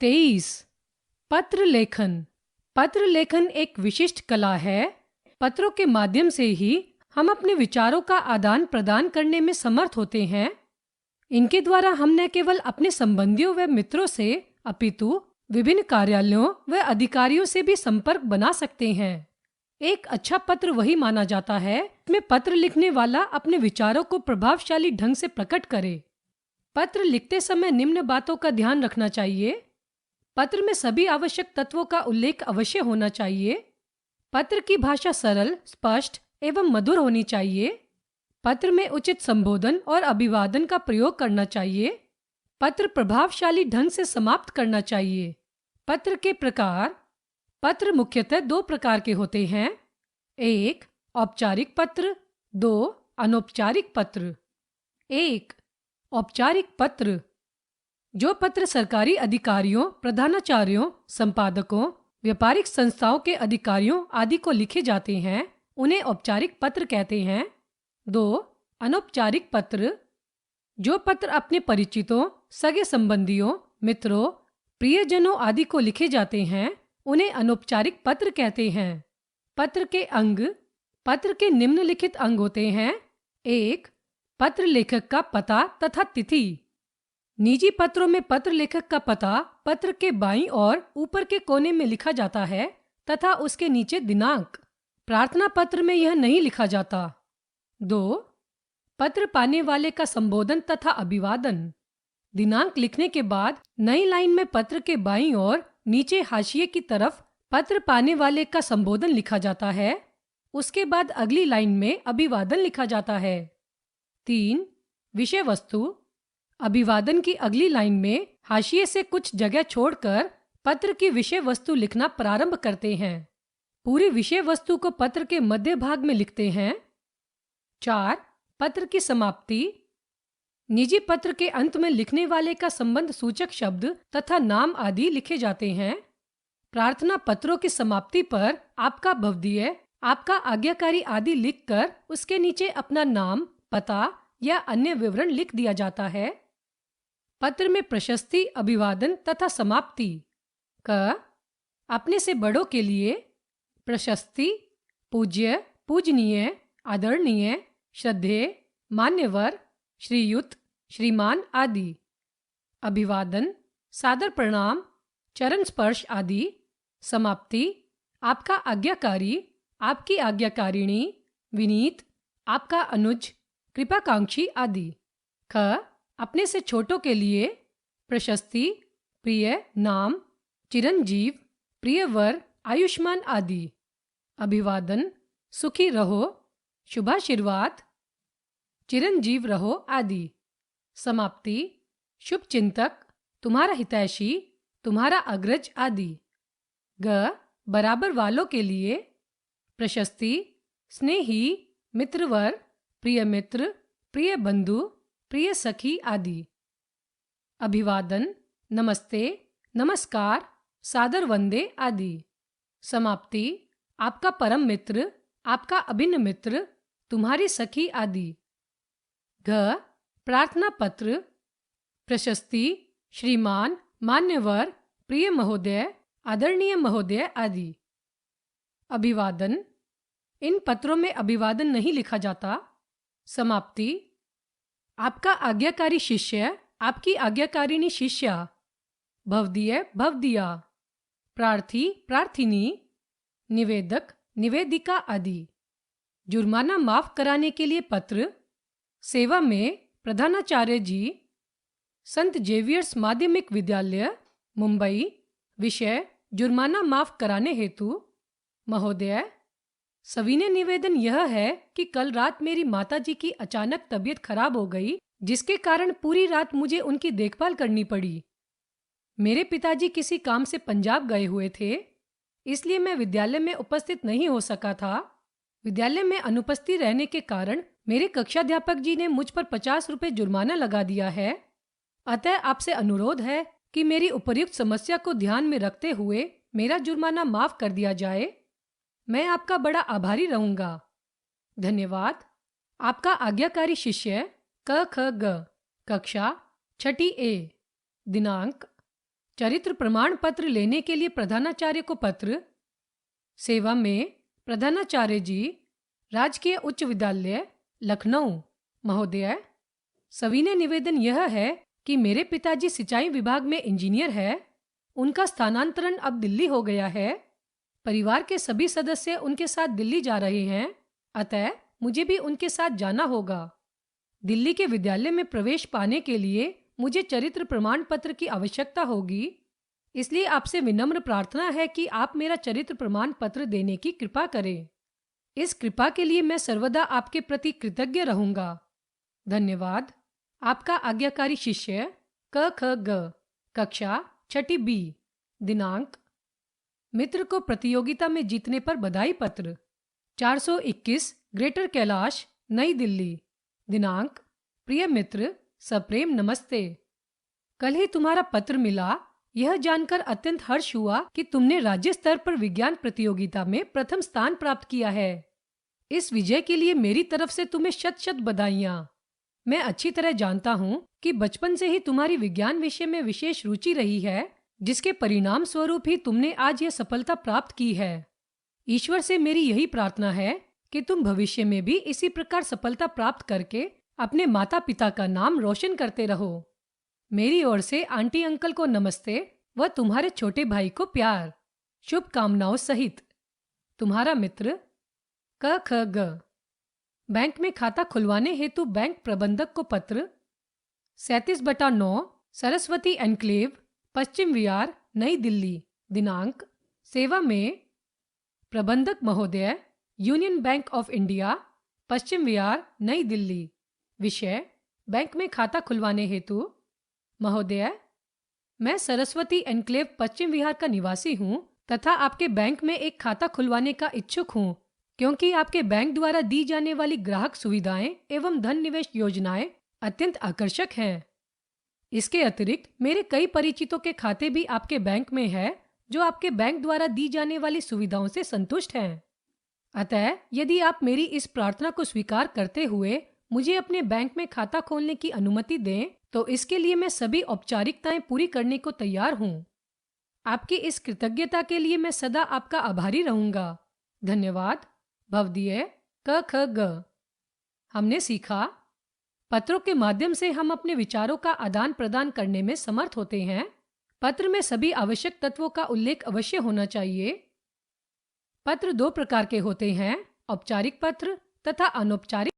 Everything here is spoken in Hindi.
23 पत्र लेखन। पत्र लेखन एक विशिष्ट कला है। पत्रों के माध्यम से ही हम अपने विचारों का आदान प्रदान करने में समर्थ होते हैं। इनके द्वारा हम न केवल अपने संबंधियों व मित्रों से अपितु विभिन्न कार्यालयों व अधिकारियों से भी संपर्क बना सकते हैं। एक अच्छा पत्र वही माना जाता है जिसमें पत्र लिखने वाला अपने विचारों को प्रभावशाली ढंग से प्रकट करे। पत्र लिखते समय निम्न बातों का ध्यान रखना चाहिए। पत्र में सभी आवश्यक तत्वों का उल्लेख अवश्य होना चाहिए। पत्र की भाषा सरल, स्पष्ट एवं मधुर होनी चाहिए। पत्र में उचित संबोधन और अभिवादन का प्रयोग करना चाहिए। पत्र प्रभावशाली ढंग से समाप्त करना चाहिए। पत्र के प्रकार। पत्र मुख्यतः दो प्रकार के होते हैं। 1. औपचारिक पत्र। 2. अनौपचारिक पत्र। 1. औपचारिक पत्र। जो पत्र सरकारी अधिकारियों, प्रधानाचार्यों, संपादकों, व्यापारिक संस्थाओं के अधिकारियों आदि को लिखे जाते हैं, उन्हें औपचारिक पत्र कहते हैं। 2. अनौपचारिक पत्र। जो पत्र अपने परिचितों, सगे संबंधियों, मित्रों, प्रियजनों आदि को लिखे जाते हैं, उन्हें अनौपचारिक पत्र कहते हैं। पत्र के अंग। पत्र के निम्नलिखित अंग होते हैं। 1. पत्र लेखक का पता तथा तिथि। निजी पत्रों में पत्र लेखक का पता पत्र के बाईं और ऊपर के कोने में लिखा जाता है तथा उसके नीचे दिनांक। प्रार्थना पत्र में यह नहीं लिखा जाता। 2. पत्र पाने वाले का संबोधन तथा अभिवादन। दिनांक लिखने के बाद नई लाइन में पत्र के बाईं और नीचे हाशिए की तरफ पत्र पाने वाले का संबोधन लिखा जाता है। उसके बाद अगली लाइन में अभिवादन लिखा जाता है। 3. विषय वस्तु। अभिवादन की अगली लाइन में हाशिए से कुछ जगह छोड़कर पत्र की विषय वस्तु लिखना प्रारंभ करते हैं। पूरी विषय वस्तु को पत्र के मध्य भाग में लिखते हैं। 4. पत्र की समाप्ति। निजी पत्र के अंत में लिखने वाले का संबंध सूचक शब्द तथा नाम आदि लिखे जाते हैं। प्रार्थना पत्रों की समाप्ति पर आपका भवदीय, आपका आज्ञाकारी आदि लिखकर उसके नीचे अपना नाम, पता या अन्य विवरण लिख दिया जाता है। पत्र में प्रशस्ति, अभिवादन तथा समाप्ति। क. अपने से बड़ों के लिए प्रशस्ति। पूज्य, पूजनीय, आदरणीय, श्रद्धेय, मान्यवर, श्रीयुत, श्रीमान आदि। अभिवादन, सादर प्रणाम, चरण स्पर्श आदि। समाप्ति, आपका आज्ञाकारी, आपकी आज्ञाकारिणी, विनीत, आपका अनुज, कृपाकांक्षी आदि। ख. अपने से छोटों के लिए प्रशस्ति, प्रिय, नाम, चिरंजीव, प्रियवर, आयुष्मान आदि। अभिवादन, सुखी रहो, शुभाशीर्वाद, चिरंजीव रहो आदि। समाप्ति, शुभ चिंतक, तुम्हारा हितैषी, तुम्हारा अग्रज आदि। ग. बराबर वालों के लिए प्रशस्ति, स्नेही, मित्रवर, प्रिय मित्र, प्रिय बंधु, प्रिय सखी आदि। अभिवादन, नमस्ते, नमस्कार, सादर वंदे आदि। समाप्ति, आपका परम मित्र, आपका अभिन्न मित्र, तुम्हारी सखी आदि। घ. प्रार्थना पत्र। प्रशस्ति, श्रीमान, मान्यवर, प्रिय महोदय, आदरणीय महोदय आदि। अभिवादन। इन पत्रों में अभिवादन नहीं लिखा जाता। समाप्ति, आपका आज्ञाकारी शिष्य, आपकी आज्ञाकारिणी शिष्या। भवदीय, भवदीया। प्रार्थी, प्रार्थिनी, निवेदक, निवेदिका आदि। जुर्माना माफ कराने के लिए पत्र। सेवा में प्रधानाचार्य जी, संत जेवियर्स माध्यमिक विद्यालय, मुंबई। विषय, जुर्माना माफ कराने हेतु। महोदय, सविनय निवेदन यह है कि कल रात मेरी माताजी की अचानक तबीयत खराब हो गई, जिसके कारण पूरी रात मुझे उनकी देखभाल करनी पड़ी। मेरे पिताजी किसी काम से पंजाब गए हुए थे, इसलिए मैं विद्यालय में उपस्थित नहीं हो सका था। विद्यालय में अनुपस्थित रहने के कारण मेरे कक्षाध्यापक जी ने मुझ पर 50 रुपए जुर्माना लगा दिया है। अतः आपसे अनुरोध है कि मेरी उपर्युक्त समस्या को ध्यान में रखते हुए मेरा जुर्माना माफ कर दिया जाए। मैं आपका बड़ा आभारी रहूंगा। धन्यवाद। आपका आज्ञाकारी शिष्य क ख ग। कक्षा 6ठी A। दिनांक चरित्र प्रमाण पत्र लेने के लिए प्रधानाचार्य को पत्र। सेवा में प्रधानाचार्य जी, राजकीय उच्च विद्यालय लखनऊ महोदय, सविनय निवेदन यह है कि मेरे पिताजी सिंचाई विभाग में इंजीनियर है। उनका स्थानांतरण अब दिल्ली हो गया है। परिवार के सभी सदस्य उनके साथ दिल्ली जा रहे हैं, अतः मुझे भी उनके साथ जाना होगा। दिल्ली के विद्यालय में प्रवेश पाने के लिए मुझे चरित्र प्रमाण पत्र की आवश्यकता होगी, इसलिए आपसे विनम्र प्रार्थना है कि आप मेरा चरित्र प्रमाण पत्र देने की कृपा करें। इस कृपा के लिए मैं सर्वदा आपके प्रति कृतज्ञ रहूंगा। धन्यवाद। आपका आज्ञाकारी शिष्य क ख ग, कक्षा 6ठी बी। दिनांक। मित्र को प्रतियोगिता में जीतने पर बधाई पत्र। 421 ग्रेटर कैलाश, नई दिल्ली। दिनांक। प्रिय मित्र, सप्रेम नमस्ते। कल ही तुम्हारा पत्र मिला। यह जानकर अत्यंत हर्ष हुआ कि तुमने राज्य स्तर पर विज्ञान प्रतियोगिता में प्रथम स्थान प्राप्त किया है। इस विजय के लिए मेरी तरफ से तुम्हें शत शत बधाइयाँ। मैं अच्छी तरह जानता हूँ कि बचपन से ही तुम्हारी विज्ञान विषय में विशेष रुचि रही है, जिसके परिणाम स्वरूप ही तुमने आज यह सफलता प्राप्त की है। ईश्वर से मेरी यही प्रार्थना है कि तुम भविष्य में भी इसी प्रकार सफलता प्राप्त करके अपने माता पिता का नाम रोशन करते रहो। मेरी ओर से आंटी अंकल को नमस्ते व तुम्हारे छोटे भाई को प्यार। शुभकामनाओं सहित तुम्हारा मित्र क ख ग। बैंक में खाता खुलवाने हेतु बैंक प्रबंधक को पत्र। 37/9 सरस्वती एन्क्लेव, पश्चिम विहार, नई दिल्ली। दिनांक। सेवा में प्रबंधक महोदय, union bank of India, Paschim Vihar, नई दिल्ली। विषय। बैंक में खाता खुलवाने हेतु। महोदय, मैं सरस्वती एन्क्लेव, पश्चिम विहार का निवासी हूँ तथा आपके बैंक में एक खाता खुलवाने का इच्छुक हूँ, क्योंकि आपके बैंक द्वारा दी जाने वाली ग्राहक सुविधाएं एवं धन निवेश योजनाएं अत्यंत आकर्षक हैं। इसके अतिरिक्त मेरे कई परिचितों के खाते भी आपके बैंक में है, जो आपके बैंक द्वारा दी जाने वाली सुविधाओं से संतुष्ट हैं। अतः यदि आप मेरी इस प्रार्थना को स्वीकार करते हुए मुझे अपने बैंक में खाता खोलने की अनुमति दें, तो इसके लिए मैं सभी औपचारिकताएं पूरी करने को तैयार हूँ। आपकी इस कृतज्ञता के लिए मैं सदा आपका आभारी रहूंगा। धन्यवाद। भवदीय क ख ग। हमने सीखा। पत्रों के माध्यम से हम अपने विचारों का आदान प्रदान करने में समर्थ होते हैं। पत्र में सभी आवश्यक तत्वों का उल्लेख अवश्य होना चाहिए। पत्र 2 प्रकार के होते हैं, औपचारिक पत्र तथा अनौपचारिक